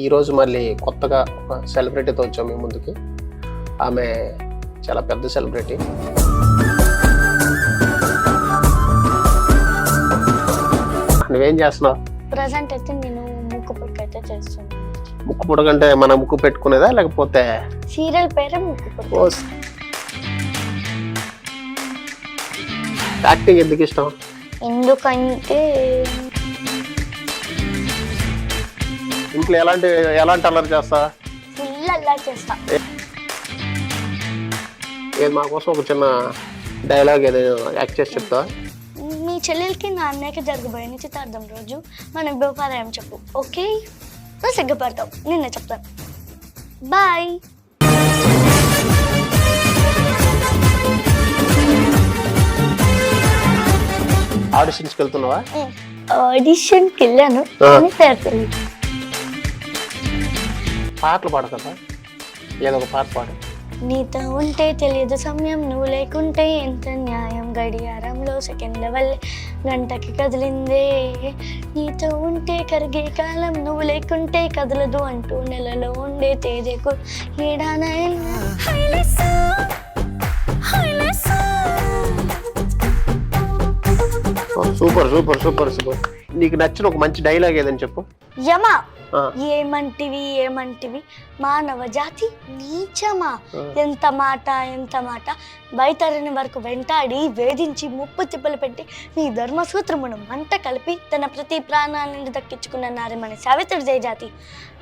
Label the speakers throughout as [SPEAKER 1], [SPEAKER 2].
[SPEAKER 1] ఈరోజు మళ్ళీ కొత్తగా ఒక సెలబ్రిటీతో వచ్చాం మీ ముందుకి. ఆమె చాలా పెద్ద సెలబ్రిటీ. నువ్వేం చేస్తున్నావు?
[SPEAKER 2] ప్రజెంట్ అయితే నేను ముక్కు పుడక అయితే చేస్తున్నాను.
[SPEAKER 1] ముక్కు పుడకంటే మన ముక్కు పెట్టుకునేదా లేకపోతే
[SPEAKER 2] సీరియల్ పేరే ముక్కు పుడక.
[SPEAKER 1] యాక్టింగ్ ఎందుకు ఇష్టం?
[SPEAKER 2] ఎందుకంటే
[SPEAKER 1] ఇంట్లో ఎలాంటి అల్లరి చేస్తా?
[SPEAKER 2] ఫుల్ అలా చేస్తా.
[SPEAKER 1] ఏది మా కోసం ఒక చిన్న డైలాగ్ ఏదైనా యాక్ట్ చేసి చెప్తా?
[SPEAKER 2] మీ చెల్లెలకి నా అన్నయ్యకి జరగబోయే నిశ్చితార్థం రోజు మనం గోపాలయం చెప్పు, ఓకే? నువ్వు సిగ్గుపడతావు, నిన్నే చెప్తాను. బాయ్.
[SPEAKER 1] ఆడిషన్స్కి వెళ్తున్నావా?
[SPEAKER 2] ఆడిషన్కి వెళ్ళాను కానీ పేరు
[SPEAKER 1] పాటలు పాడతా? ఏదో ఒక పాట పాడు.
[SPEAKER 2] నీతో ఉంటే తెలియదు సమయం, నువ్వు లేకుంటే ఎంత న్యాయం, గడియారంలో సెకండ్ల వల్లే గంటకి కదిలిందే, నీతో ఉంటే కరిగే కాలం, నువ్వు లేకుంటే కదలదు అంటూ నెలలో ఉండే తేజకు ఏడానైనా.
[SPEAKER 1] Super super super super. నీకు నచ్చిన ఒక మంచి డైలాగ్ ఏదని చెప్పు.
[SPEAKER 2] యమా ఏమంటివి మానవ జాతి నీచమా, ఎంత మాట బయటరని వరకు వెంటాడి వేధించి ముప్పు తిప్పలు పెట్టి నీ ధర్మసూత్రమును మంట కలిపి తన ప్రతి ప్రాణాలను దక్కించుకున్న నారిమణి సావిత్రి జయ జాతి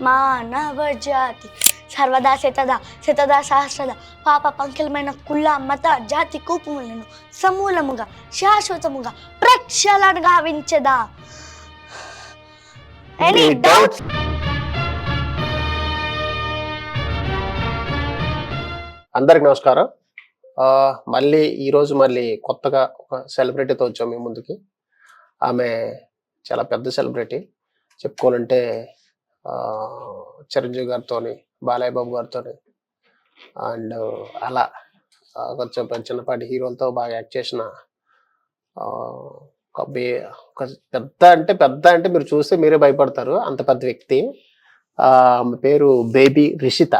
[SPEAKER 2] మానవ జాతి సర్వదా శతదా సహస్రద పాప పంకిలమైన కుల్ల మత జాతి కూపుములను సమూలముగా శాశ్వతముగా ప్రక్షాళన గావించదా. Any doubts?
[SPEAKER 1] అందరికి నమస్కారం. ఈరోజు మళ్ళీ కొత్తగా ఒక సెలబ్రిటీతో వచ్చాం మీ ముందుకి. ఆమె చాలా పెద్ద సెలబ్రిటీ. చెప్పుకోవాలంటే చిరంజీవి గారితో, బాలయ్య బాబు గారితో అండ్ అలా కొంచెం చిన్నపాటి హీరోలతో బాగా యాక్ట్ చేసిన ఒక పెద్ద అంటే మీరు చూస్తే మీరే భయపడతారు, అంత పెద్ద వ్యక్తి. ఆమె పేరు బేబీ రిషిత.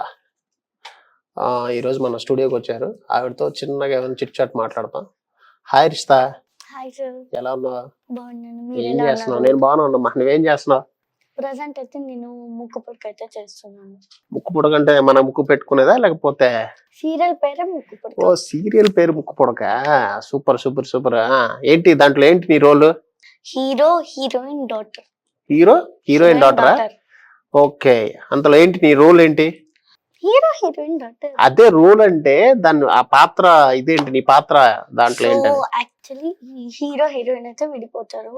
[SPEAKER 1] ఈరోజు మన స్టూడియోకి వచ్చారు. ఆవిడతో చిన్నగా ఏమైనా చిట్ చాట్ మాట్లాడతాం. హాయ్ రిషిత.
[SPEAKER 2] Hi sir.
[SPEAKER 1] ఎలా ఉన్నావు?
[SPEAKER 2] బాగున్నాను.
[SPEAKER 1] ఏం చేస్తున్నావు? నేను బాగానే ఉన్నా. నువ్వేం చేస్తున్నావు?
[SPEAKER 2] ప్రజెంట్ అయితే నేను ముక్కు పుడక అయితే చేస్తున్నాను.
[SPEAKER 1] ముక్కు పుడకంటే మన ముక్కు పెట్టుకునేదా లేకపోతే
[SPEAKER 2] సీరియల్ పేరే ముక్కు పుడక.
[SPEAKER 1] ఓ సీరియల్ పేరు ముక్కు పుడక. Super super super. ఏంటి దాంట్లో ఏంటి నీ రోల్?
[SPEAKER 2] Heroine daughter.
[SPEAKER 1] హీరోయిన్ డాటరా? ఓకే. అంతలో ఏంటి నీ రోల్ ఏంటి?
[SPEAKER 2] Heroine daughter.
[SPEAKER 1] అదే రోల్ అంటే దాన్ని ఆ పాత్ర ఇదేంటి నీ పాత్ర దాంట్లో ఏంటి?
[SPEAKER 2] యాక్చువల్లీ హీరోయిన్ అయితే విడిపోతారు.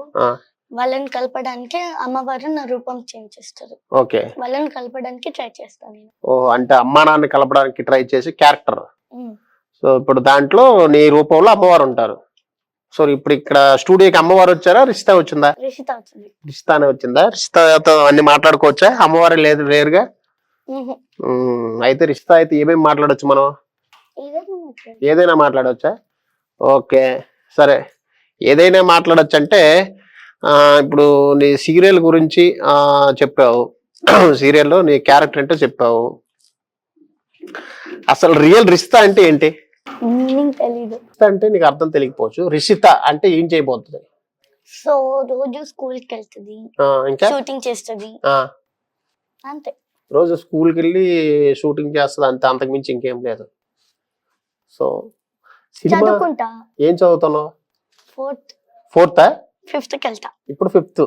[SPEAKER 2] వాళ్ళని కలపడానికి అమ్మవారు నా రూపం చేంజ్ చేస్తారు.
[SPEAKER 1] ఓకే.
[SPEAKER 2] వాళ్ళని కలపడానికి ట్రై చేస్తాను నేను.
[SPEAKER 1] ఓ అంటే అమ్మా నాన్న కలపడానికి ట్రై చేసి క్యారెక్టర్. సో ఇప్పుడు దాంట్లో నీ రూపంలో అమ్మవారు ఉంటారు. సో ఇప్పుడు ఇక్కడ స్టూడియోకి అమ్మవారు వచ్చారా రిషిత వచ్చిందా?
[SPEAKER 2] రిషిత వచ్చింది.
[SPEAKER 1] రిషితానే వచ్చిందా? రిషితతో అన్ని మాట్లాడుకోవచ్చా? అమ్మవారే లేదు రేరుగా. అయితే రిషిత అయితే ఏమేమి మాట్లాడొచ్చు మనం? ఏదైనా మాట్లాడవచ్చా? ఓకే సరే. ఏదైనా మాట్లాడొచ్చు అంటే ఇప్పుడు నీ సీరియల్ గురించి చెప్పావు. సీరియల్లో నీ క్యారెక్టర్ అంటే చెప్పావు. అసలు రియల్ రిషిత అంటే ఏంటి?
[SPEAKER 2] తెలీదు.
[SPEAKER 1] అంటే నీకు అర్థం తెలియకపోవచ్చు. రిషిత అంటే ఏం చేయబోతుంది?
[SPEAKER 2] సో రోజు స్కూల్కి వెళ్తుంది, ఇంకా షూటింగ్ చేస్తుంది, అంతే.
[SPEAKER 1] రోజు స్కూల్కి వెళ్ళి షూటింగ్ చేస్తుంది అంతే, అంతకు మించి ఇంకేం లేదు. సో
[SPEAKER 2] చదువుకుంటా.
[SPEAKER 1] ఏం చదువుతున్నావు? ఫోర్త్
[SPEAKER 2] ఫిఫ్త్కి వెళ్తా.
[SPEAKER 1] ఇప్పుడు ఫిఫ్త్.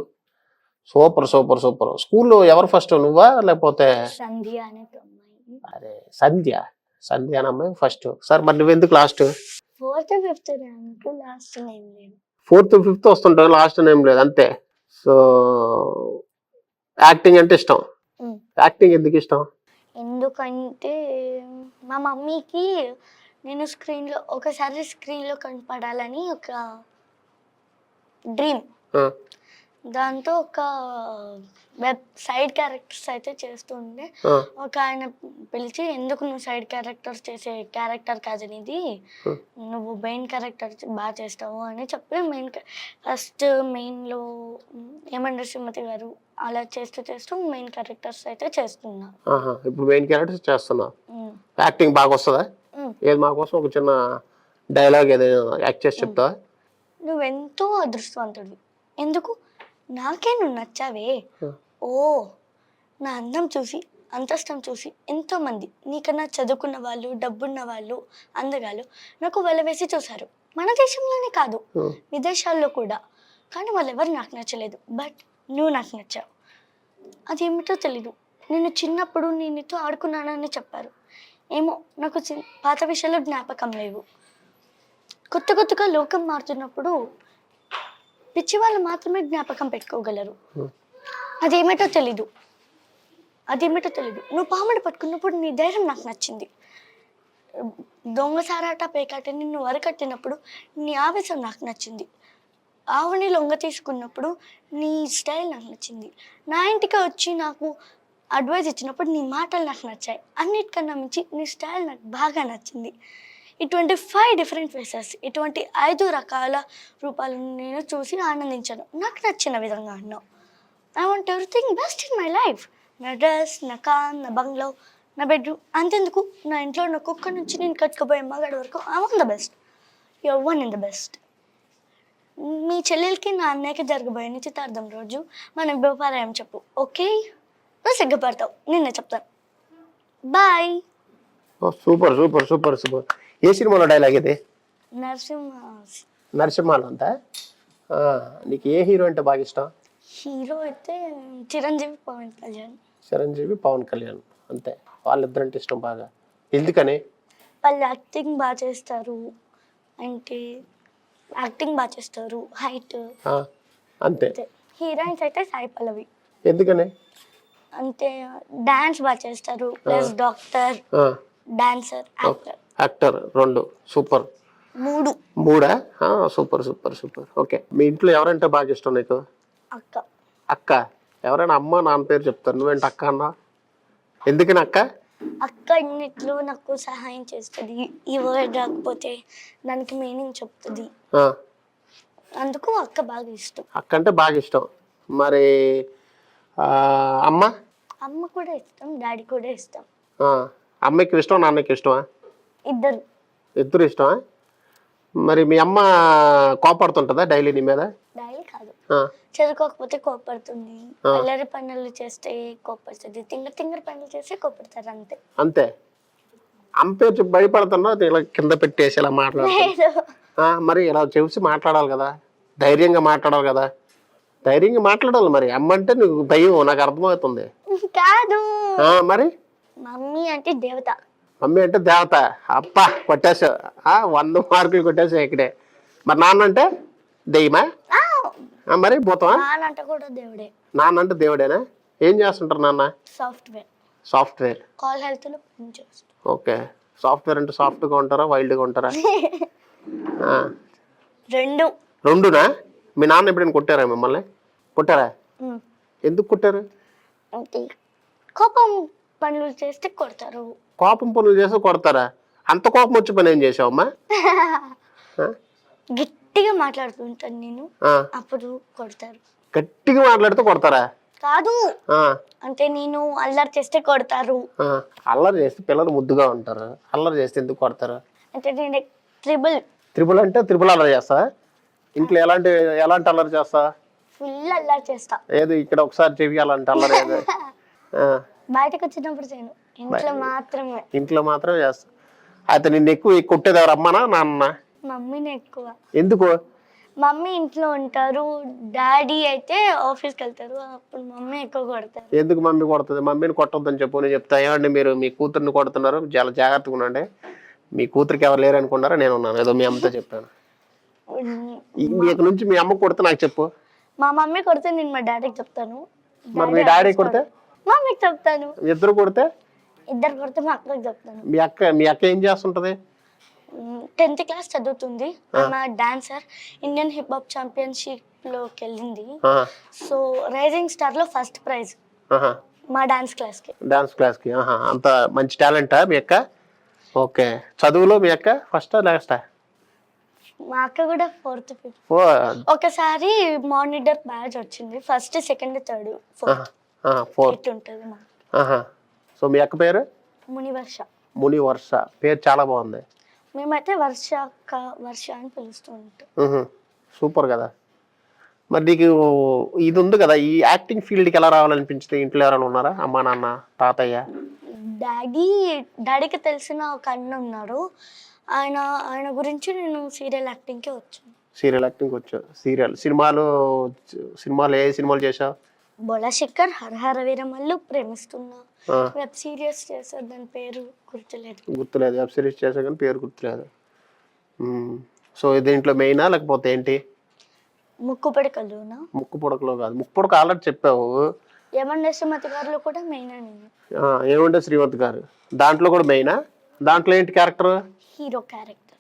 [SPEAKER 1] Super super super. స్కూల్లో ఎవరు ఫస్ట్, నువ్వా లేకపోతే?
[SPEAKER 2] సంధ్య అనే అమ్మాయి.
[SPEAKER 1] అరే సంధ్య అనే అమ్మాయి ఫస్ట్. సార్ మరి నువ్వెందుకు last?
[SPEAKER 2] Fourth fifth last name లేదు.
[SPEAKER 1] ఫోర్త్ ఫిఫ్త్ వస్తుంటావు, లాస్ట్ నేమ్ లేదు అంతే. సో యాక్టింగ్ అంటే ఇష్టం. యాక్టింగ్ ఎందుకు ఇష్టం?
[SPEAKER 2] ఎందుకంటే మా మమ్మీకి నేను ఒకసారి స్క్రీన్ లో కనపడాలని ఒక డ్రీమ్. దాంతో ఒక వెబ్ సైడ్ క్యారెక్టర్స్ అయితే చేస్తుండే. ఒక ఆయన పిలిచి, ఎందుకు నువ్వు సైడ్ క్యారెక్టర్స్ చేసే క్యారెక్టర్ కాదు ఇది, నువ్వు మెయిన్ క్యారెక్టర్ బాగా చేస్తావు అని చెప్పి ఫస్ట్ మెయిన్లో ఏమంటారు శ్రీమతి గారు అలా చేస్తూ మెయిన్ క్యారెక్టర్స్ అయితే చేస్తున్నా.
[SPEAKER 1] ఇప్పుడు మెయిన్ క్యారెక్టర్స్ చేస్తున్నా. యాక్టింగ్ బాగా వస్తుందా? ఏది మా కోసం ఒక చిన్న డైలాగ్ ఏదైనా యాక్ట్ చేసి చెప్తావా?
[SPEAKER 2] నువ్వెంతో అదృష్టవంతుడివి. ఎందుకు? నాకే నువ్వు నచ్చావే. ఓ, నా అందం చూసి, అంతస్తం చూసి ఎంతోమంది నీకన్నా చదువుకున్న వాళ్ళు, డబ్బున్న వాళ్ళు, అందగాళ్ళు నాకు వలవేసి చూశారు. మన దేశంలోనే కాదు, విదేశాల్లో కూడా. కానీ వాళ్ళెవరు నాకు నచ్చలేదు. బట్ నువ్వు నాకు నచ్చావు. అదేమిటో తెలీదు. నేను చిన్నప్పుడు నీతో ఆడుకున్నానని చెప్పారు. ఏమో, నాకు పాత విషయాలు జ్ఞాపకం లేవు. కొత్తగా లోకం మారుతున్నప్పుడు పిచ్చి వాళ్ళు మాత్రమే జ్ఞాపకం పెట్టుకోగలరు. అదేమిటో తెలీదు. నువ్వు పాముడు పట్టుకున్నప్పుడు నీ ధైర్యం నాకు నచ్చింది. దొంగసారాట పేకాట నిన్ను వరకట్టినప్పుడు నీ ఆవేశం నాకు నచ్చింది. ఆవుని లొంగ తీసుకున్నప్పుడు నీ స్టైల్ నాకు నచ్చింది. నా ఇంటికి వచ్చి నాకు అడ్వైజ్ ఇచ్చినప్పుడు నీ మాటలు నాకు నచ్చాయి. అన్నిటికన్నా మించి నీ స్టైల్ నాకు బాగా నచ్చింది. ఇటువంటి 5 డిఫరెంట్ ఫేసెస్, ఇటువంటి 5 రకాల రూపాలను నేను చూసి ఆనందించాను. నాకు నచ్చిన విధంగా అన్నావు. I want everything best in my life. నా డ్రెస్, నా కార్, నా బంగ్లో, నా బెడ్రూమ్, అంతెందుకు నా ఇంట్లో నా కుక్క నుంచి నేను కట్టుకుపోయే మగాడి వరకు I want the best. Your one in the best. మీ చెల్లెలకి నా అన్నయ్యకి జరగబోయే నిశ్చితార్థం రోజు మన వ్యాపారం చెప్పు. ఓకే? నువ్వు సిగ్గుపడతావు, నిన్నే చెప్తాను. బాయ్.
[SPEAKER 1] సూపర్. ఏ సినిమాలో డైలాగ్ ఇది? నరసింహాలో అంతా. నీకు ఏ హీరో అంటే బాగా ఇష్టం?
[SPEAKER 2] హీరో అయితే చిరంజీవి, పవన్ కళ్యాణ్.
[SPEAKER 1] అంతే, వాళ్ళిద్దరంటే ఇష్టం బాగా. ఎందుకని?
[SPEAKER 2] వాళ్ళు యాక్టింగ్ బాగా చేస్తారు. అంటే యాక్టింగ్ బాగా చేస్తారు, హైట్
[SPEAKER 1] అంతే.
[SPEAKER 2] హీరోయిన్స్ అయితే సాయి పల్లవి.
[SPEAKER 1] ఎందుకని?
[SPEAKER 2] అంటే డాన్స్ బాగా చేస్తారు, plus doctor, dancer,
[SPEAKER 1] actor. 2 super. 3 super. Okay, మీ ఇంట్లో ఎవరంటే బాగా ఇష్టం నీకు? అక్క. ఎవరైనా అమ్మ నాన్న పేరు చెప్తారు, నువ్వేంటి అక్క అన్నా? ఎందుకని అక్క?
[SPEAKER 2] అక్క ఇన్నిట్లో నాకు సహాయం చేస్తుంది. ఈ వర్డ్ రాకపోతే దానికి మీనింగ్ చెప్తుంది. అందుకు అక్క బాగా ఇష్టం.
[SPEAKER 1] అక్క అంటే బాగా ఇష్టం. మరి అమ్మ
[SPEAKER 2] కూడా ఇష్టం, డాడీ కూడా ఇష్టం.
[SPEAKER 1] అమ్మకి ఇష్టం, నాన్నకి ఇష్టమా?
[SPEAKER 2] ఇద్దరు
[SPEAKER 1] ఇష్టమా? మరి మీ అమ్మ కోపడుతుంటదా డైలీ నీ మీద?
[SPEAKER 2] డైలీ కాదు, చదువుకోకపోతే కోపడుతుంది, అల్లరి పనులు చేస్తే కోపడుతుంది, తింగర పనులు చేస్తే కోపడతారు.
[SPEAKER 1] అంతే. అమ్మ పేరు చెప్పి భయపడుతున్నా ఇలా కింద పెట్టేసి ఇలా మాట్లాడుతుంది. మరి ఇలా చూసి మాట్లాడాలి కదా, ధైర్యంగా మాట్లాడాలి కదా. ధైర్యంగా మాట్లాడాలి. మరి అమ్మ అంటే నువ్వు భయం, నాకు అర్థమవుతుంది.
[SPEAKER 2] కాదు,
[SPEAKER 1] మరి
[SPEAKER 2] మమ్మీ అంటే దేవత.
[SPEAKER 1] అప్ప కొట్టేసా, 100 మార్కులు కొట్టేసా ఇక్కడే. మరి నాన్న అంటే దెయ్యమా? మరి భూతమా? నాన్న అంటే దేవుడేనా? ఏం చేస్తుంటారు నాన్న? సాఫ్ట్వేర్.
[SPEAKER 2] కాల్ హెల్త్ లో పనిచేస్తారు.
[SPEAKER 1] ఓకే, సాఫ్ట్వేర్ అంటే సాఫ్ట్ గా ఉంటారా, వైల్డ్ గా ఉంటారా? రెండునా? మీ నాన్న ఎప్పుడైనా కొట్టారా మిమ్మల్ని? కొట్టారా? ఎందుకు కొట్టారు?
[SPEAKER 2] కోపం పనులు చేస్తే కొడతారు.
[SPEAKER 1] కోపం పనులు చేస్తే కొడతారా? అంత కోపం వచ్చి పని ఏం చేసావమ్మా?
[SPEAKER 2] గట్టిగా మాట్లాడుతుంటాను నేను, అప్పుడు కొడతారు.
[SPEAKER 1] గట్టిగా మాట్లాడితే కొడతారా?
[SPEAKER 2] కాదు, అంటే నేను అల్లరి చేస్తే కొడతారు.
[SPEAKER 1] అల్లరి చేస్తే పిల్లలు ముద్దుగా ఉంటారు, అల్లరి చేస్తే ఎందుకు కొడతారు?
[SPEAKER 2] అంటే నేను
[SPEAKER 1] త్రిబుల్ అంటే త్రిబుల్ అల్లరి చేస్తా. ఇంట్లో ఎలాంటి అల్లరి చేస్తా?
[SPEAKER 2] ఫుల్ అల్లరి చేస్తా.
[SPEAKER 1] ఏది ఇక్కడ ఒకసారి చెవి అలాంటి అల్లరి ఏదో?
[SPEAKER 2] బయటకు వచ్చినప్పుడు చేయను,
[SPEAKER 1] ఇంట్లో మాత్రమే చేస్తా. అయితే నిన్ను ఎక్కువ కొట్టేది ఎవరు, అమ్మనా నాన్న?
[SPEAKER 2] మమ్మీని ఎక్కువ.
[SPEAKER 1] ఎందుకు?
[SPEAKER 2] మమ్మీ ఇంట్లో ఉంటారు, డాడీ అయితే ఆఫీస్కి వెళ్తారు, అప్పుడు మమ్మీ ఎక్కువ కొడతారు.
[SPEAKER 1] ఎందుకు మమ్మీ కొడుతుంది? మమ్మీని కొట్టొద్దని చెప్పు. నేను చెప్తా, ఏమండి మీరు మీ కూతుర్ని కొడుతున్నారు, చాలా జాగ్రత్తగా ఉండండి, మీ కూతురికి ఎవరు లేరు అనుకున్నారా? నేను ఉన్నాను, ఏదో మీ అమ్మతో చెప్పాను. ఇక్కడ నుంచి మీ అమ్మ కొడితే నాకు చెప్పు.
[SPEAKER 2] మా మమ్మీ కొడితే నేను మా డాడీకి చెప్తాను.
[SPEAKER 1] మరి మీ డాడీ కొడితే?
[SPEAKER 2] మమ్మీకి చెప్తాను.
[SPEAKER 1] ఇద్దరు కొడితే
[SPEAKER 2] మా అక్కకి చెప్తాను.
[SPEAKER 1] మీ అక్క ఏం చేస్తుంటది?
[SPEAKER 2] 10th క్లాస్ చదువుతుంది. ఆమె డాన్సర్. ఇండియన్ హిప్ హాప్ ఛాంపియన్షిప్లోకి వెళ్ళింది. సో రైజింగ్ స్టార్లో ఫస్ట్ ప్రైజ్ మా డాన్స్ క్లాస్కి.
[SPEAKER 1] అంత మంచి టాలెంటా మీ అక్క? ఓకే. చదువులో మీ అక్క ఫస్టా లాస్టా?
[SPEAKER 2] మా అక్క కూడా 4th 5th. ఒకసారి మానిటర్ బ్యాచ్ వచ్చింది. ఫస్ట్ సెకండ్ థర్డ్ ఫోర్త్ ఉంటుంది మా.
[SPEAKER 1] సో మీ అక్క పేరు? మునివర్ష. పేరు చాలా బాగుంది.
[SPEAKER 2] మేమైతే వర్ష అని పిలుస్తూ ఉంటాం.
[SPEAKER 1] సూపర్ కదా. మరి నీకు ఇది ఉంది కదా, ఈ యాక్టింగ్ ఫీల్డ్కి ఎలా రావాలనిపించింది? ఇంట్లో ఎవరైనా ఉన్నారా? అమ్మా, నాన్న, తాతయ్య?
[SPEAKER 2] డాడీకి తెలిసిన ఒక అన్న ఉన్నాడు. ఆయన గురించి నేను సీరియల్ యాక్టింగ్కి వచ్చాను. సినిమాలు ఏ సినిమాలు చేసావు? బోలాశంకర్, హరహర వీరమల్లు, ప్రేమిస్తున్నా. వెబ్ సిరీస్ చేసా, దాని పేరు గుర్తులేదు.
[SPEAKER 1] వెబ్ సిరీస్ చేసా కానీ పేరు గుర్తులేదు. సో దీంట్లో మెయినా లేకపోతే ఏంటి?
[SPEAKER 2] ముక్కు పుడకలోనా?
[SPEAKER 1] ముక్కు పుడకలో కాదు, ముక్కు పుడక ఆల్రెడీ చెప్పావు.
[SPEAKER 2] ఏమండే శ్రీమతి గారిలో కూడా మెయిన్.
[SPEAKER 1] ఏమండే శ్రీమతి గారు దాంట్లో కూడా మెయినా? దాంట్లో ఏంటి క్యారెక్టర్?
[SPEAKER 2] Hero
[SPEAKER 1] character.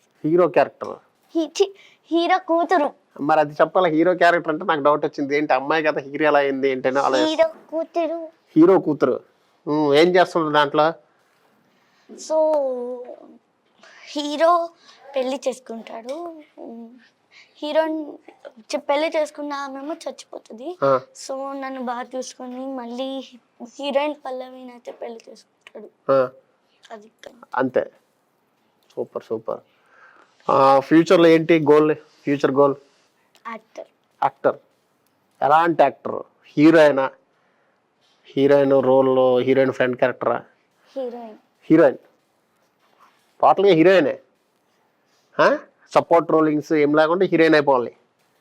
[SPEAKER 2] హీరో కూతురు.
[SPEAKER 1] మరి అది చెప్పాలి. హీరో క్యారెక్టర్ అంటే నాకు డౌట్ వచ్చింది, ఏంటి అమ్మాయి కదా హీరో ఎలా అయింది ఏంటనే. హీరో కూతురు. ఏం చేస్తుంది దాంట్లో?
[SPEAKER 2] సో హీరో పెళ్లి చేసుకుంటాడు. హీరోయిన్ పెళ్లి చేసుకున్న ఆమెమో చచ్చిపోతుంది. సో నన్ను బాగా చూసుకొని మళ్ళీ హీరోయిన్ పల్లవిని అయితే పెళ్లి చేసుకుంటాడు. అది
[SPEAKER 1] అంతే. సూపర్. ఫ్యూచర్లో ఏంటి గోల్? Future goal? యాక్టర్. ఎలాంటి యాక్టర్? హీరోయిన్ రోల్లో హీరోయిన్ ఫ్రెండ్ క్యారెక్టరా? హీరోయిన్ టోటల్గా హీరోయినే. సపోర్ట్ రోలింగ్స్ ఏం లేకుండా హీరోయిన్ అయిపోవాలి.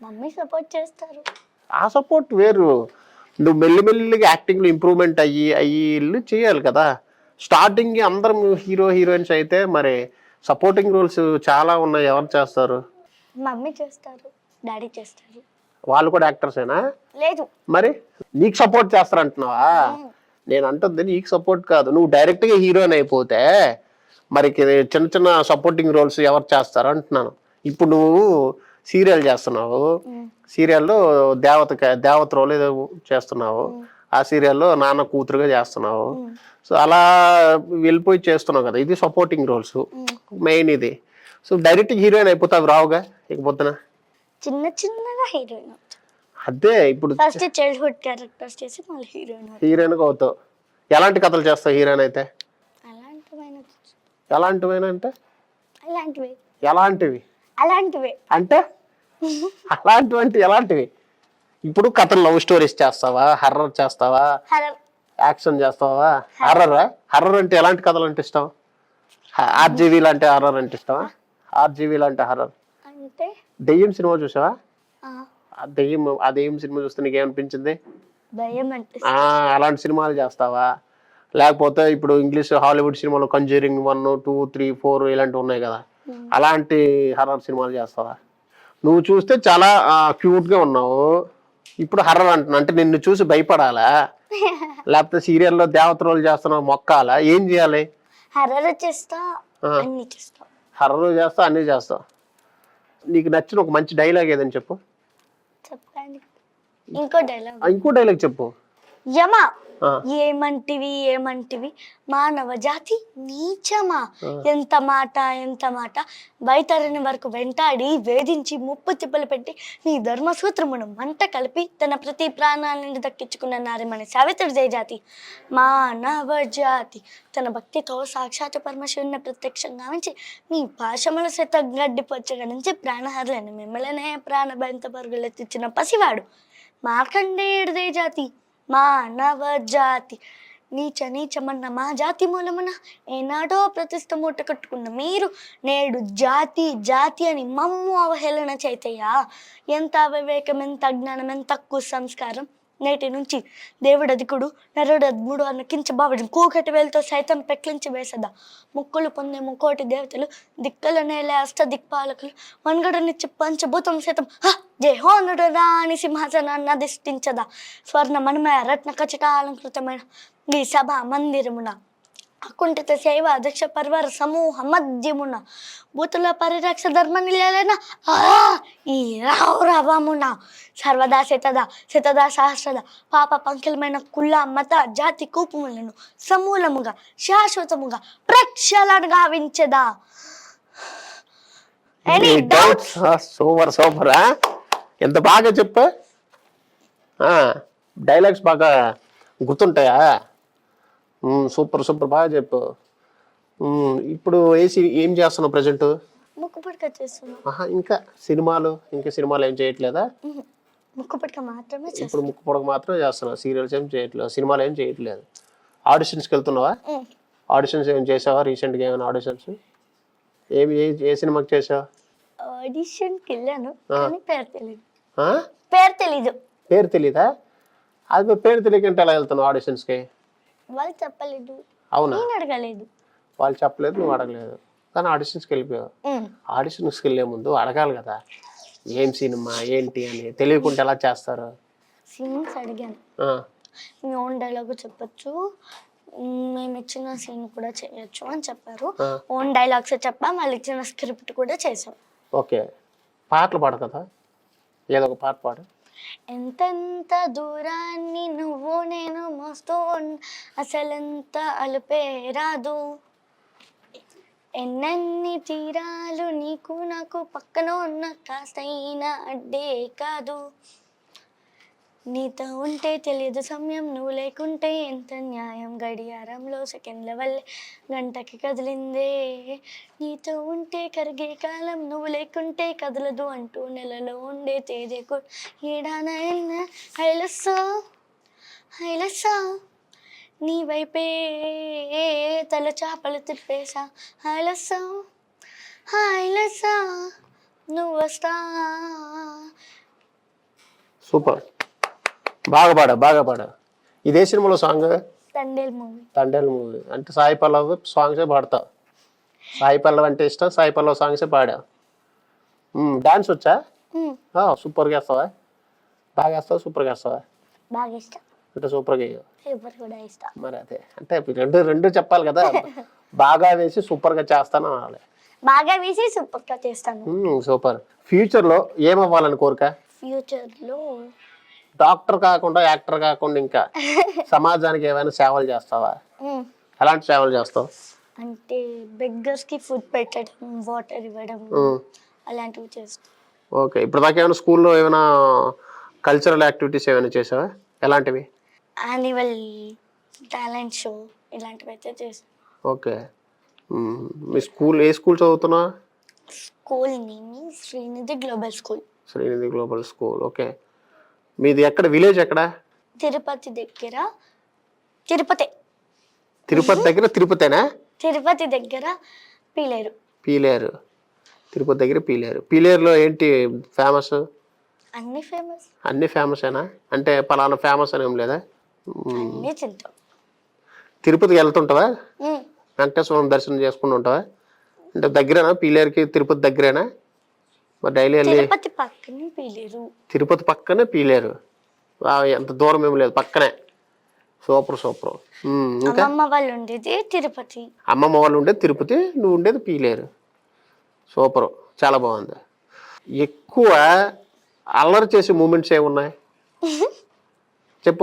[SPEAKER 2] మమ్మీ సపోర్ట్ చేస్తారు.
[SPEAKER 1] ఆ సపోర్ట్ వేరు. నువ్వు మెల్లిమెల్లిగా యాక్టింగ్లో ఇంప్రూవ్మెంట్ అయ్యి చేయాలి కదా. స్టార్టింగ్ అందరం హీరోయిన్స్ అయితే మరి సపోర్టింగ్ రోల్స్ చాలా ఉన్నాయి. ఎవరు చేస్తారు?
[SPEAKER 2] మమ్మీ చేస్తారు, డాడీ చేస్తారు.
[SPEAKER 1] వాళ్ళు కూడా యాక్టర్సేనా?
[SPEAKER 2] లేదు.
[SPEAKER 1] మరి నీకు సపోర్ట్ చేస్తారంటున్నావా? నేను అంటుంది నీకు సపోర్ట్ కాదు. నువ్వు డైరెక్ట్గా హీరోయిన్ అయిపోతే మరి చిన్న సపోర్టింగ్ రోల్స్ ఎవరు చేస్తారు అంటున్నాను. ఇప్పుడు నువ్వు సీరియల్ చేస్తున్నావు, సీరియల్లో దేవత రోల్ ఏదో చేస్తున్నావు, ఆ సీరియల్లో నాన్న కూతురుగా చేస్తున్నావు. సో అలా వెళ్ళిపోయి చేస్తున్నావు కదా, ఇది సపోర్టింగ్ రోల్స్ మెయిన్ ఇది. సో డైరెక్ట్ హీరోయిన్ అయిపోతావు రావుగా ఇకపోతున్నా
[SPEAKER 2] చిన్నగా హీరోయిన్.
[SPEAKER 1] అదే ఇప్పుడు
[SPEAKER 2] ఫస్ట్ చైల్డ్హుడ్ క్యారెక్టర్స్ చేసి మళ్ళీ
[SPEAKER 1] హీరోయిన్గా అవుతావు. ఎలాంటి కథలు చేస్తావు హీరోయిన్ అయితే? ఎలాంటివి అంటే
[SPEAKER 2] అలాంటివి
[SPEAKER 1] అంటే ఎలాంటివి? ఇప్పుడు కథలు లవ్ స్టోరీస్ చేస్తావా, హర్రర్ చేస్తావా, యాక్షన్ చేస్తావా? హర్రర్ అంటే ఎలాంటి కథలు అంటే ఇష్టం? ఆర్జీవీ లాంటి హర్రర్ అంటే ఇష్టమా? ఆర్జీవీ లాంటి హర్రర్
[SPEAKER 2] అంటే
[SPEAKER 1] దెయ్యం సినిమా చూసావా? ఆ దెయ్యం సినిమా చూస్తే నీకేమనిపించింది? అలాంటి సినిమాలు చేస్తావా? లేకపోతే ఇప్పుడు ఇంగ్లీష్ హాలీవుడ్ సినిమాలో కంజూరింగ్ 1, 2, 3, 4 ఇలాంటివి ఉన్నాయి కదా, అలాంటి హర్రర్ సినిమాలు చేస్తావా? నువ్వు చూస్తే చాలా క్యూట్ గా ఉన్నావు. ఇప్పుడు హర్రర్ అంటున్నా అంటే నిన్ను చూసి భయపడాలా? లేకపోతే సీరియల్లో దేవత రోల్ చేస్తున్నావు మొక్కాలా? ఏం చేయాలి?
[SPEAKER 2] హర్రర్ చేస్తా,
[SPEAKER 1] అన్ని చేస్తావు. నీకు నచ్చిన ఒక మంచి డైలాగ్ ఏదని చెప్పు. ఇంకో డైలాగ్ చెప్పు.
[SPEAKER 2] యమా ఏమంటివి మానవ జాతి నీచమా, ఎంత మాట బయటరని వరకు వెంటాడి వేధించి ముప్పు తిప్పలు పెట్టి నీ ధర్మసూత్రమును మంట కలిపి తన ప్రతి ప్రాణాలను దక్కించుకున్న నారిమణి సావిత్రి జయజాతి. మానవ జాతి తన భక్తితో సాక్షాత్ పరమశివుని ప్రత్యక్షంగా ఉంచి నీ పాశముల చేత గడ్డిపచ్చగా నుంచి ప్రాణహారులను మిమ్మల్నే ప్రాణభయంతో పరుగులెత్తిచ్చిన పసివాడు మార్కండేయుడు జయజాతి. మానవ జాతి నీచమన్న మా జాతి మూలమున ఏనాడో ప్రతిష్ట మూట కట్టుకున్న మీరు నేడు జాతి అని మమ్ము అవహేళన చేతయ్యా. ఎంత అవివేకం, ఎంత అజ్ఞానం, ఎంత తక్కువ సంస్కారం. నేటి నుంచి దేవుడు అధికుడు, నరుడు అద్ముడు అన్న కించబాబుడు కూకటి వేలతో సైతం పెక్లించి వేసదా. ముక్కులు పొందే ముక్కోటి దేవతలు, దిక్కల నేలే అష్ట దిక్పాలకులు, మన్గడనిచ్చి పంచభూతం శాతం జయహో నరుడా అని సింహాసనాన్ని అధిష్ఠించదా. స్వర్ణ మనమయ రత్న కచక అలంకృతమైన ఈ సభ మందిరమున అకుంఠిత సేవ అధ్యక్ష పరివార సమూహ మధ్యమున భూతుల పరిరక్ష ధర్మ నిలయన ఈ రావు రావమున సర్వదా శతదా సహస్రద పాప పంకిలమైన కుల మత జాతి కూపములను సమూలముగా శాశ్వతముగా ప్రక్షాళన గావించదా. Any doubts?
[SPEAKER 1] సూపర్ ఎంత బాగా చెప్పా. డైలాగ్స్ బాగా గుర్తుంటాయా? సూపర్ బాగా చెప్పు. ఇప్పుడు ఏం చేస్తున్నావు ప్రజెంట్?
[SPEAKER 2] ముక్కు పుడక చేస్తున్నా.
[SPEAKER 1] ఇంకా సినిమాలు ఏం చేయట్లేదా?
[SPEAKER 2] ముక్కు పుడక మాత్రమే చేస్తున్నా.
[SPEAKER 1] ఇప్పుడు ముక్కు పుడక మాత్రమే చేస్తున్నావు, సీరియల్స్ ఏం చేయట్లేదు, సినిమాలు ఏం చేయట్లేదు. ఆడిషన్స్కి వెళ్తున్నావా? ఆడిషన్స్ ఏం చేసావా రీసెంట్గా? ఏమైనా ఆడిషన్స్ ఏ సినిమాకి చేసావా?
[SPEAKER 2] ఆడిషన్కి వెళ్ళాను కానీ
[SPEAKER 1] పేరు తెలీదా? అది పేరు తెలియకంటే ఎలా వెళ్తున్నావు ఆడిషన్స్కి?
[SPEAKER 2] వాళ్ళు చెప్పలేదు.
[SPEAKER 1] అవునా?
[SPEAKER 2] నేను అడగలేదు.
[SPEAKER 1] వాళ్ళు చెప్పలేదు, నువ్వు అడగలేదు, కానీ ఆడిషన్స్కి వెళ్ళిపోయావు. ఆడిషన్స్కి వెళ్ళే ముందు అడగాలి కదా, ఏం సినిమా ఏంటి అని. తెలియకుండా ఎలా చేస్తారు?
[SPEAKER 2] సీన్స్ అడిగాను. మీ ఓన్ డైలాగ్ చెప్పచ్చు, మేము ఇచ్చిన సీన్ కూడా చేయొచ్చు అని చెప్పారు. ఓన్ డైలాగ్స్ చెప్పా, వాళ్ళు ఇచ్చిన స్క్రిప్ట్ కూడా చేసాం.
[SPEAKER 1] ఓకే, పాటలు పాడు కదా, ఏదో ఒక పాట పాడు.
[SPEAKER 2] ఎంతెంత దూరాన్ని నువ్వు నేను మోస్తూ అసలెంత అలుపే రాదు, ఎన్నెన్ని తీరాలు నీకు నాకు పక్కన ఉన్న కాస్తైన అడ్డే కాదు, నీతో ఉంటే తెలియదు సమయం, నువ్వు లేకుంటే ఎంత న్యాయం, గడియారంలో సెకండ్ల వల్లే గంటకి కదిలిందే, నీతో ఉంటే కరిగే కాలం, నువ్వు లేకుంటే కదలదు అంటూ నెలలో ఉండే తేదీ ఏడాన హైలస్సా నీ వైపే తల చాపలు తిప్పేసా, హైలస్సా నువ్వు వస్తా.
[SPEAKER 1] సూపర్, బాగా పాడా. ఇదే సినిమాలో సాంగ్? తండేల్ మూవీ అంటే సాయి పల్లవి సాంగ్సే పాడతావు. సాయి పల్లవి అంటే ఇష్టం, సాయి పల్లవి సాంగ్సే పాడా. డాన్స్ వచ్చా? సూపర్గా వేస్తావా? బాగా వేస్తావా? సూపర్గా వేస్తావా?
[SPEAKER 2] బాగా ఇష్టం
[SPEAKER 1] అంటే సూపర్గా వేయవు.
[SPEAKER 2] కూడా ఇష్టం.
[SPEAKER 1] మరి అదే అంటే రెండు చెప్పాలి కదా. బాగా వేసి సూపర్గా చేస్తాను అనాలి.
[SPEAKER 2] బాగా వేసి సూపర్గా చేస్తాను.
[SPEAKER 1] సూపర్. ఫ్యూచర్లో ఏమవ్వాలని కోరిక?
[SPEAKER 2] ఫ్యూచర్లో
[SPEAKER 1] డాక్టర్ కాకుండా, యాక్టర్ కాకుండా ఇంకా సమాజానికి ఏమైనా సేవలు చేస్తావా? ఎలాంటి సేవలు చేస్తావు?
[SPEAKER 2] అంటే బెగ్గర్స్ కి ఫుడ్ పెట్టడం, వాటర్ ఇవ్వడం, అలాంటివి చేస్తాం.
[SPEAKER 1] ఓకే, ఇప్పుడు దాకా ఏమైనా స్కూల్లో ఏమైనా కల్చరల్ యాక్టివిటీస్ ఏమైనా చేసావా? ఎలాంటివి?
[SPEAKER 2] యాన్యువల్ టాలెంట్ షో ఇలాంటివి అయితే చేస్తాం.
[SPEAKER 1] ఓకే, మీ స్కూల్ ఏ స్కూల్ చదువుతున్నా?
[SPEAKER 2] School name Srinidhi global school.
[SPEAKER 1] Srinidhi global school. Okay, మీది ఎక్కడ? విలేజ్ ఎక్కడ?
[SPEAKER 2] తిరుపతి దగ్గర.
[SPEAKER 1] తిరుపతి దగ్గర తిరుపతేనా?
[SPEAKER 2] తిరుపతి దగ్గర పీలేరు.
[SPEAKER 1] తిరుపతి దగ్గర పీలేరులో ఏంటి ఫేమస్? అన్ని ఫేమసేనా? అంటే పలానా ఫేమస్ అని ఏం లేదా? తిరుపతికి వెళ్తుంటావా? వెంకటేశ్వరం దర్శనం చేసుకుంటూ ఉంటావా? అంటే దగ్గరేనా పీలేరుకి? తిరుపతి దగ్గరేనా? మరి డైలీ వెళ్ళి? తిరుపతి పక్కనే పీలేరు. ఎంత దూరం ఏమి లేదు, పక్కనే. సూపర్. ఇంకా
[SPEAKER 2] అమ్మమ్మ వాళ్ళు ఉండేది తిరుపతి.
[SPEAKER 1] అమ్మమ్మ వాళ్ళు ఉండేది తిరుపతి, నువ్వు ఉండేది పీలేరు. సూపర్, చాలా బాగుంది. ఎక్కువ అల్లరి చేసే మూమెంట్స్ ఏమున్నాయి?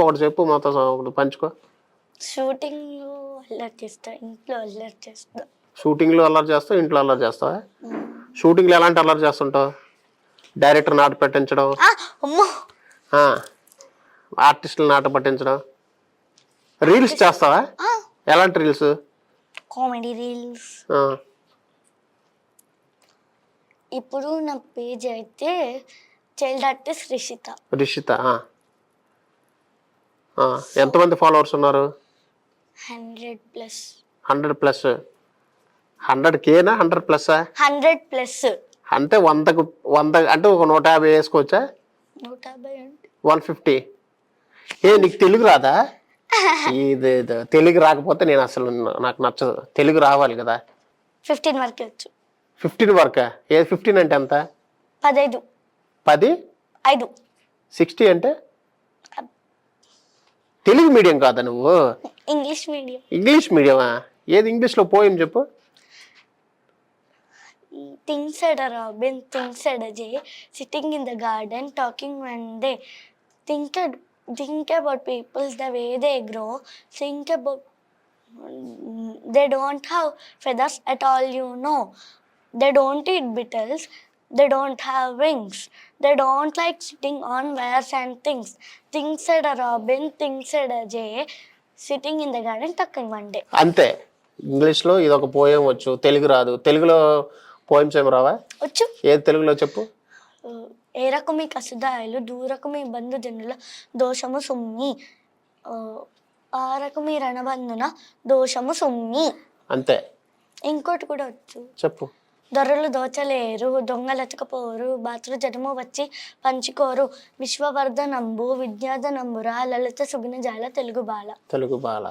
[SPEAKER 1] ఒకటి చెప్పు, మాతో పంచుకో.
[SPEAKER 2] షూటింగ్లో అల్లరి చేస్తా, ఇంట్లో అల్లరి చేస్తా.
[SPEAKER 1] షూటింగ్లో అల్లరి చేస్తావు, ఇంట్లో అల్లరి చేస్తావా? షూటింగ్లో ఎలాంటి అల్లరి చేస్తుంటావు? డైరెక్టర్ నాట పెట్టించడం, ఆర్టిస్టులు నాట పట్టించడం, రీల్స్ చేస్తావా? ఎలాంటి రీల్స్?
[SPEAKER 2] Comedy reels. ఇప్పుడు నా పేజ్ అయితే చైల్డ్ ఆర్టిస్ట్ రిషిత.
[SPEAKER 1] ఎంతమంది ఫాలోవర్స్ ఉన్నారు?
[SPEAKER 2] 100+.
[SPEAKER 1] 100+. 100Kనా 100+?
[SPEAKER 2] 100+.
[SPEAKER 1] అంటే 100 అంటే ఒక 150 వేసుకోవచ్చా?
[SPEAKER 2] 150 అంటే
[SPEAKER 1] 150. నీకు తెలుగు రాదా? ఇది తెలుగు రాకపోతే నేను అసలు నాకు నచ్చదు. తెలుగు రావాలి కదా.
[SPEAKER 2] 15 వరకు వచ్చు.
[SPEAKER 1] 15 వరకా? 15 అంటే ఎంత?
[SPEAKER 2] 15.
[SPEAKER 1] 5. 60 అంటే? తెలుగు మీడియం కాదా నువ్వు?
[SPEAKER 2] English medium.
[SPEAKER 1] ఇంగ్లీష్ మీడియమా? ఏది ఇంగ్లీష్లో పోయం చెప్పు.
[SPEAKER 2] Things said a robin, things said a jay, sitting in the garden, talking one day. Think about people the way they grow. Think about they don't have feathers at all, you know. They don't eat beetles. They don't have wings. They don't like sitting on wires and things. Things said a robin, things said a jay, sitting in the garden, talking one day.
[SPEAKER 1] అంతే. ఇంగ్లీష్లో ఇది ఒక poem వచ్చు, తెలుగు రాదు. తెలుగులో poems ఏమి రావా?
[SPEAKER 2] వచ్చు.
[SPEAKER 1] ఏది తెలుగులో చెప్పు.
[SPEAKER 2] ఏ రకమి కసుదాయలు, దూరకమి బంధుజనుల దోషము సుమ్మి, ఆ రకమి రణబంధున దోషము సుమ్మి.
[SPEAKER 1] అంతే.
[SPEAKER 2] ఇంకోటి కూడా వచ్చు.
[SPEAKER 1] చెప్పు.
[SPEAKER 2] దొరలు దోచలేరు, దొంగలెతకపోరు, బాతులు జనము వచ్చి పంచుకోరు, విశ్వవర్ధనంబు విద్యాధనంబురా, లలిత సుగుణ జాల తెలుగు బాల. తెలుగు బాల.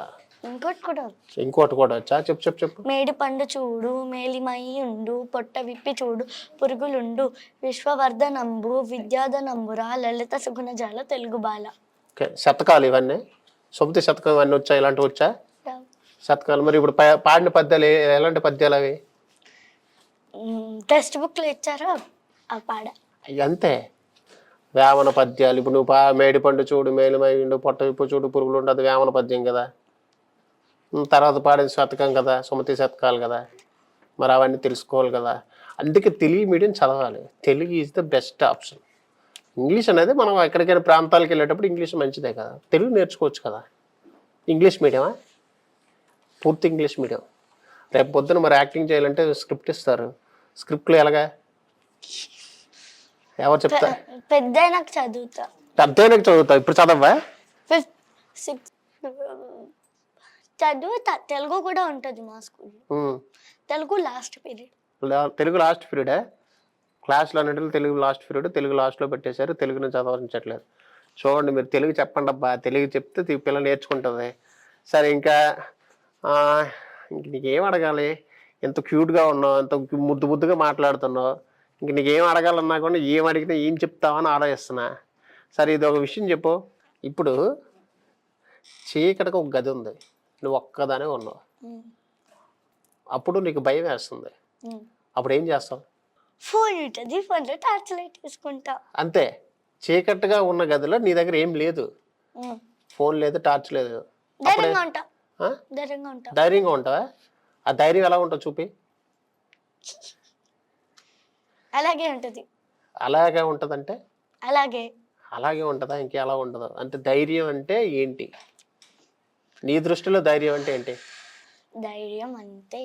[SPEAKER 2] ఇంకోటి కూడా వచ్చు. ఇంకోటి కూడా వచ్చా? చెప్పు చెప్పు చెప్పు. మేడి పండు చూడు, మేలిమై ఉండు, పొట్ట విప్పి చూడు, పురుగులుండు, విశ్వవర్ధనంబు విద్యాధనంబురా, లలిత సుగుణ జాల తెలుగు బాల. శతకాలు ఇవన్నీ, సుమతి శతకం ఇవన్నీ వచ్చా? ఇలాంటివి వచ్చా శతకాలు? మరి ఇప్పుడు పాడిన పద్యాలు ఎలాంటి పద్యాలు అవి? టెక్స్ట్ బుక్లో ఇచ్చారా ఆ పాడ. అంతే. వేమన పద్యాలు. ఇప్పుడు నువ్వు మేడి పండు చూడు, మేలిమై ఉండు, పొట్ట విప్పు చూడు, పురుగులు ఉండు, అది వేమన పద్యం కదా. తర్వాత పాడిన శతకం కదా, సుమతి శతకాలు కదా. మరి అవన్నీ తెలుసుకోవాలి కదా. అందుకే తెలుగు మీడియం చదవాలి. Telugu is the best option. English అనేది మనం ఎక్కడికైనా ప్రాంతాలకు వెళ్ళేటప్పుడు ఇంగ్లీష్ మంచిదే కదా. తెలుగు నేర్చుకోవచ్చు కదా. ఇంగ్లీష్ మీడియమా? పూర్తి ఇంగ్లీష్ మీడియం. రేపు పొద్దున మరి యాక్టింగ్ చేయాలంటే స్క్రిప్ట్ ఇస్తారు. స్క్రిప్ట్లు ఎలాగా? ఎవరు చెప్తా? పెద్దయినాక చదువుతా. పెద్దయినాక చదువుతా. ఇప్పుడు చదవా? చదువుతా. తెలుగు కూడా ఉంటుంది మా స్కూల్లో. Telugu last period. Telugu last పీరియడా? క్లాస్లో అన్నింటిలో తెలుగు లాస్ట్ పీరియడ్. తెలుగు లాస్ట్లో పెట్టేశారు. తెలుగుని చదవించట్లేదు. చూడండి, మీరు తెలుగు చెప్పండి అబ్బా. తెలుగు చెప్తే పిల్లలు నేర్చుకుంటుంది. సరే, ఇంకా నీకేం అడగాలి? ఎంత క్యూట్గా ఉన్నావు, ఎంత ముద్దు ముద్దుగా మాట్లాడుతున్నావు. ఇంక నీకేం అడగాలన్నా కూడా ఏం అడిగినా ఏం చెప్తావని ఆలోచిస్తున్నా. సరే, ఇది ఒక విషయం చెప్పు. ఇప్పుడు చీకటికి ఒక గది ఉంది, నువ్వు ఒక్కదానే ఉన్నావు. అప్పుడు నీకు భయం వేస్తుంది. అప్పుడు ఏం చేస్తావు? ఫోన్ ఉంటుంది, ఫోన్లో టార్చ్ లైట్ తీసుకుంటా. అంతే. చీకటిగా ఉన్న గదిలో నీ దగ్గర ఏం లేదు, ఫోన్ లేదు, టార్చ్ లేదు. ధైర్యంగా ఉంటావా? ఆ ధైర్యం ఎలా ఉంటావు చూపి. అలాగే ఉంటుంది. అలాగే ఉంటుంది అంటే అలాగే ఉంటుందా? ఇంకెలా ఉండదు అంటే ధైర్యం అంటే ఏంటి? నీ దృష్టిలో ధైర్యం అంటే ఏంటి? ధైర్యం అంటే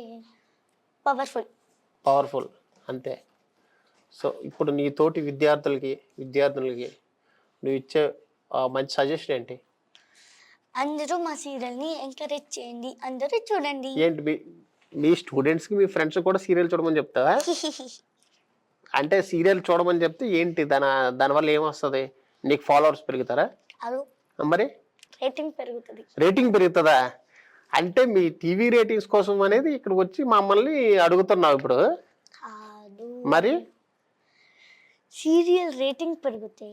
[SPEAKER 2] పవర్ఫుల్ అంతే. సో ఇప్పుడు నీ తోటి విద్యార్థులకి నువ్వు ఇచ్చే మంచి సజెషన్ ఏంటి? అందరూ మా సీరియల్ని ఎంకరేజ్ చేయండి, అందరూ చూడండి. ఏంటి మీ స్టూడెంట్స్కి, మీ ఫ్రెండ్స్ కూడా సీరియల్ చూడమని చెప్తావా? అంటే సీరియల్ చూడమని చెప్తే ఏంటి దానివల్ల ఏమొస్తుంది? నీకు ఫాలోవర్స్ పెరుగుతారా? మరి రేటింగ్ పెరుగుతుందా? అంటే మీ టీవీ రేటింగ్స్ కోసం అనేది ఇక్కడికి వచ్చి మమ్మల్ని అడుగుతున్నావు ఇప్పుడు. మరి సీరియల్ రేటింగ్ పెరిగితే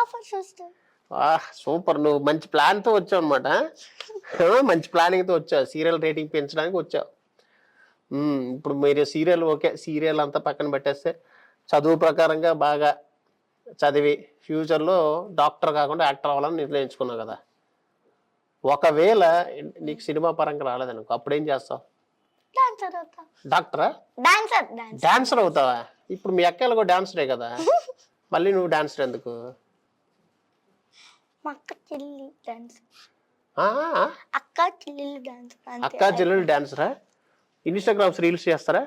[SPEAKER 2] ఆఫర్స్ వస్తాయి. సూపర్, నువ్వు మంచి ప్లాన్తో వచ్చావు అనమాట. మంచి ప్లానింగ్తో వచ్చావు, సీరియల్ రేటింగ్ పెంచడానికి వచ్చావు. ఇప్పుడు మీరు సీరియల్ ఓకే, సీరియల్ అంతా పక్కన పెట్టేస్తే చదువు ప్రకారంగా బాగా చదివి ఫ్యూచర్లో డాక్టర్ కాకుండా యాక్టర్ అవ్వాలని నిర్ణయించుకున్నావు కదా. ఒకవేళ నీకు సినిమా పరంగా రాలేదనుకో, అప్పుడు ఏం చేస్తావు? డాక్టరా? డాన్సర్ అవుతావా? ఇప్పుడు మీ అక్కలు కూడా డాన్సరే కదా, మళ్ళీ నువ్వు డాన్సర్ ఎందుకు? అక్క చెల్లెలు డాన్సరా? ఇన్స్టాగ్రామ్స్ రీల్స్ చేస్తారా?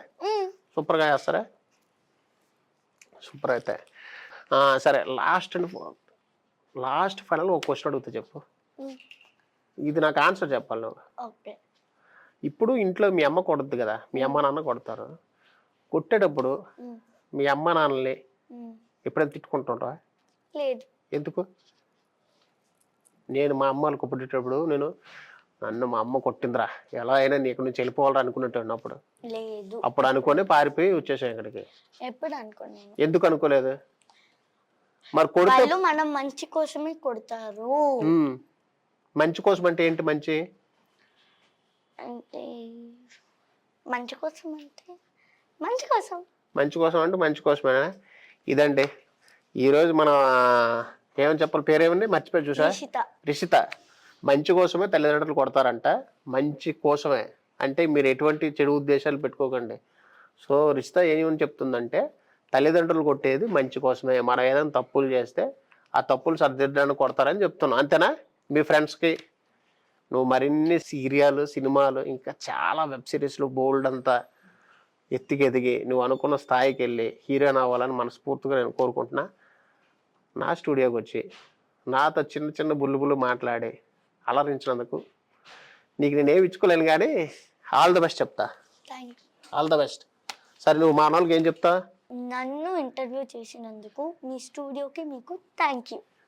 [SPEAKER 2] సూపర్గా చేస్తారా? సూపర్. అయితే సరే, లాస్ట్ ఫైనల్ ఒక క్వశ్చన్ అడుగుతా, చెప్పు. ఇది నాకు ఆన్సర్ చెప్పాలి నువ్వు. ఇప్పుడు ఇంట్లో మీ అమ్మ కొడుతుంది కదా, మీ అమ్మ నాన్న కొడతారు. కొట్టేటప్పుడు మీ అమ్మ నాన్నల్ని ఎప్పుడైనా తిట్టుకుంటుంటావా? లేదు. ఎందుకు? నేను మా అమ్మ వాళ్ళకి పుట్టేటప్పుడు నన్ను మా అమ్మ కొట్టిందిరా, ఎలా అయినా నీకు నుంచి వెళ్ళిపోవాలని అనుకున్నట్టు అప్పుడు లేదు. అప్పుడు అనుకొని పారిపోయి వచ్చేసాం ఇక్కడికి. ఎప్పుడు అనుకోని? ఎందుకు అనుకోలేదు? మరి కొడితే మనం మంచి కోసమే కొడతారు. మంచి కోసం అంటే ఏంటి? మంచి కోసం అంటే మంచి కోసం.
[SPEAKER 1] మంచి కోసం అంటే మంచి కోసమేనా? ఇదండి ఈరోజు మనం ఏమని చెప్పాలి, పేరేమండి మర్చిపోయి చూసా, రిషిత. మంచి కోసమే తల్లిదండ్రులు కొడతారంట, మంచి కోసమే అంటే మీరు ఎటువంటి చెడు ఉద్దేశాలు పెట్టుకోకండి. సో రిషిత ఏమని చెప్తుందంటే తల్లిదండ్రులు కొట్టేది మంచి కోసమే, మనం ఏదైనా తప్పులు చేస్తే ఆ తప్పులు సరిదిద్దడానికి కొడతారని చెప్తున్నాను, అంతేనా? మీ ఫ్రెండ్స్కి నువ్వు మరిన్ని సీరియల్ సినిమాలు ఇంకా చాలా వెబ్ సిరీస్లు బోల్డ్ అంతా ఎదిగి నువ్వు అనుకున్న స్థాయికి వెళ్ళి హీరోయిన్ అవ్వాలని మనస్ఫూర్తిగా నేను కోరుకుంటున్నా. నా స్టూడియోకి వచ్చి నాతో చిన్న చిన్న బుల్లు మాట్లాడి అలరించినందుకు నీకు నేనేమి ఇచ్చుకోలేను, కానీ ఆల్ ద బెస్ట్ చెప్తా. All the best. సరే నువ్వు మా వాళ్ళకి ఏం చెప్తా?
[SPEAKER 2] నన్ను ఇంటర్వ్యూ చేసినందుకు మీ స్టూడియోకి మీకు థ్యాంక్ యూ.